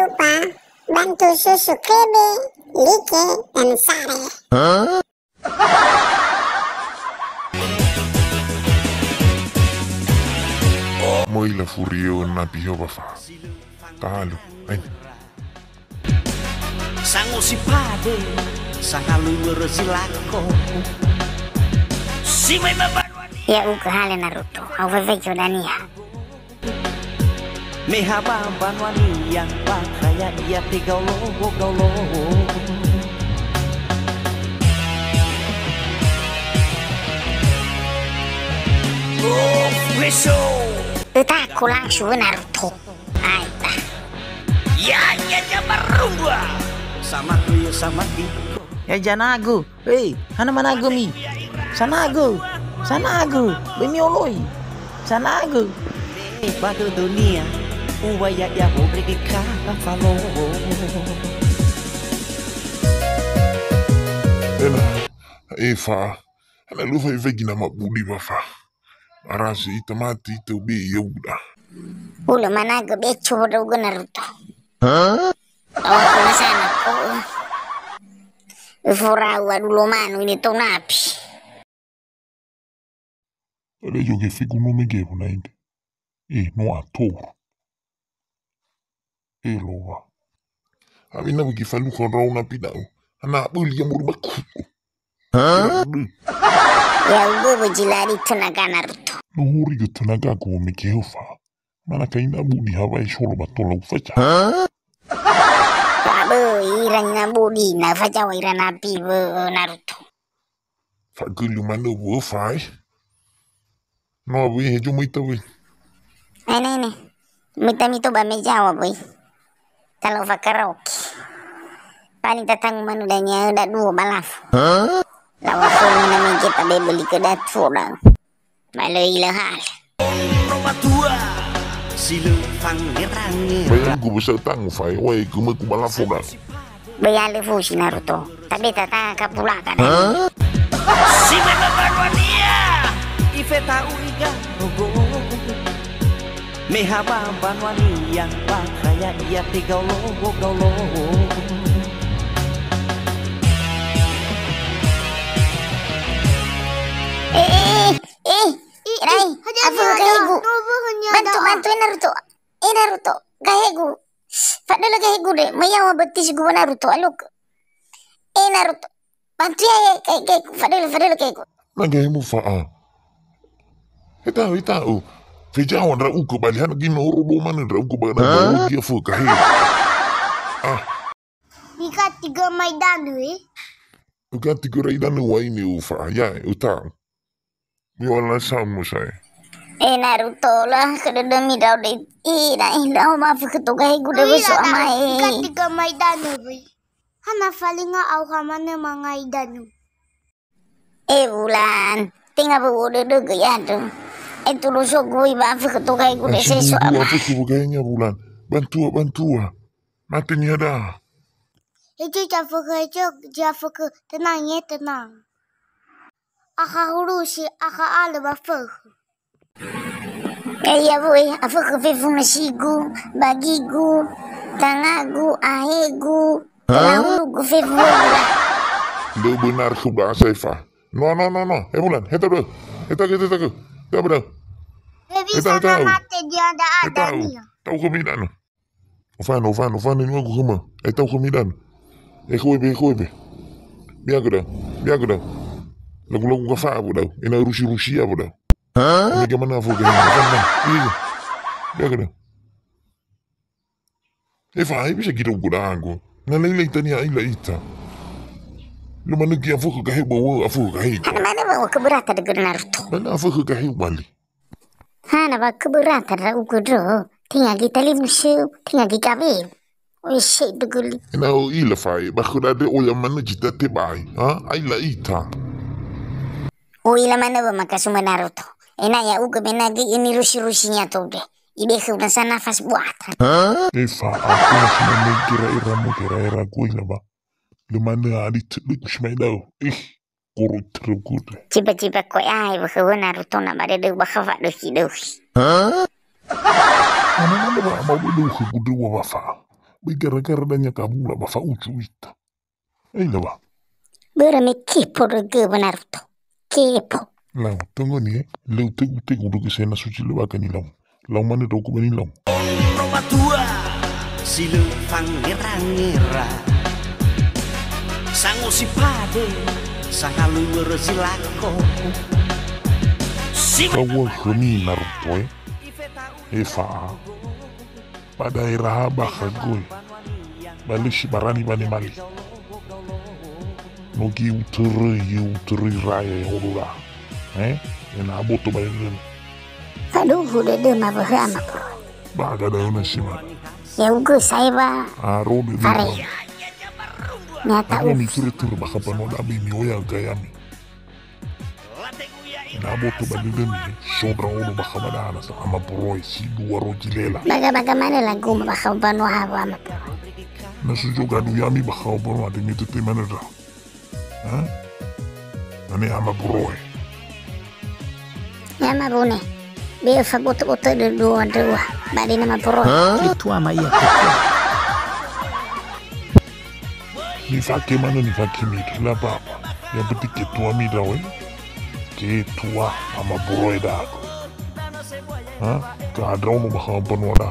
lupa bantu subscribe, like, dan share. Moi la furio na pio bafa. Talo, ay. Sango si pade, sangalu bersilako. Si may mabanwani. Ya ukahale Naruto, au vevejo dania. Mehaba banwani yang pakaya ia tigaulo gaulo. Oh, beso. Utaku langsung Naruto. Aita. Ya marumba. Sama kuya sama kiko. Ya janago, hei, hana manago mi, sanago, bemioloi, sanago. Pada dunia, uaya ya publik kafalo. Ena, Eva, ana lufa ivegina mabudi bafa. Arasi itamati itobi yauda. Ulo manago becho bodogo Naruto. Tawa na sana ko. Furawa dulo mano ini to napi. Ele joge figu no megevo na inde. No ator. Lowa. Avina wiki falu kon rauna pidau. Ana buli ya murubaku. Ya ugo bujilari tenaga Naruto. Nuhuri yo tenaga ko megeova. Mana kaina budi hawa sholo batola ufacha. Babu iranya budi na facha wa irana pi Naruto. Fagulu mano wo fai. No abu hejo muita we. Nene. Mito ba mejawa boy. Kalau fa karaoke. Paling tatang manudanya udah dua balaf. Lawa ko na may kita bebeli ke datfodang. Malay lahal. Roba tua. Silu pangerannya. Bayan gue bisa tang fai, wai gue balafodang. Bayale fusi Naruto. Tapi tata kapulakan. Si menabarwania. Ifeta uiga rogo. Mehaba banwani yang pakaya ia tigaulo gaulo. Rai, apa kahegu? Bantu Naruto. Naruto, kahegu. Padahal kahegu deh, mayawa betis gua Naruto, aluk. Naruto, bantu ya kahegu. Padahal kahegu. Nagahemu faa. Itau. Fejawan ra uko balihan gino robo mana ra uko bana dia fu kahe. Ika 3 Maidan Uka 3 Maidan wa ini ufa ya utang. Mi wala samu saya. Naruto lah kededemi daw de. Ina maaf ketuga higu de beso amai. Ika 3 Maidan hana falinga au hamane mangaidan. Bulan, tinggal bude de gayado. Itu rusuk gue maaf ketuga higu de seso amai. Apa kubuganya bulan? Bantu. Matinya dah. Itu jafuke tenang ya tenang. Aka hurusi aka ala bafuk. Ya boy, apa kefifu nasigu, bagigu, tangagu, ahegu, telahu kefifu. Lo benar ke bahasa Eva. No. Bulan, heta do. Heta. Dah benar. Bisa mate dia ada nih. Tahu kemidan. Ufan ini aku kema. Tahu kemidan. Kowe. Biar ke dah. Lagu kafa abu dah. Ina rusi abu dah. Ini gimana aku kena? Biar ke dah. Eva, bisa kita udah aku. Nalai tanya ila ita. Lu mana kia aku kahih bawa aku kahih. Mana bawa keberatan dengan Naruto? Mana aku kahih balik. Hana ba keberatan ra ukudro. Tinggal kita limusu, tinggal kita be. Shit deguli. Ina ila fai, bakura de oya mana jita tebai. Ila ita. Ila mana ba makasuma Naruto. Ya uga benagi ini rusi-rusinya tuh deh. Ide nasa nafas buatan. Eva, aku masih kira-kira gue ila ba. Lumana adi teluk smaidau. Kurut terukut. Cipa-cipa koi ai bakawa Naruto na bare de bakawa dohi. Mana ba mau dulu ke kudu wafa. Bai gara-gara danya kabula ba fa ucu ita. Ei lava. Bera me kepo rege Naruto. Kepo. Lau tunggu ni lau tegu do kesena suci lu akan lau. Lau mana do ku bani lau. Roma tua silu pangira sango si pade sangaluur silako Kau kami Naruto Efa pada era bakagoi balishi barani bani mali nogi uteri raya hodula ena aboto bani Faduhu de mabahama bro. baga da una sima Ya ugo saiba aro de are. Nyata Ako mi tur baka panood abi mi oya gayami ena aboto bani den sobrang ulo baka madana sa ama broy si duwaro jilela baga mana lagu mabahama hawa ama bro. nasujoga du yami baka boro ade mi tete manada ane ama broy Ya mabune. Be fa boto de dua badi nama bro. Itu ama iya. ni fake mana ni fake mi kila baba yang penting ketua mi dawe ketua ama broy da ka adrau no baka panoda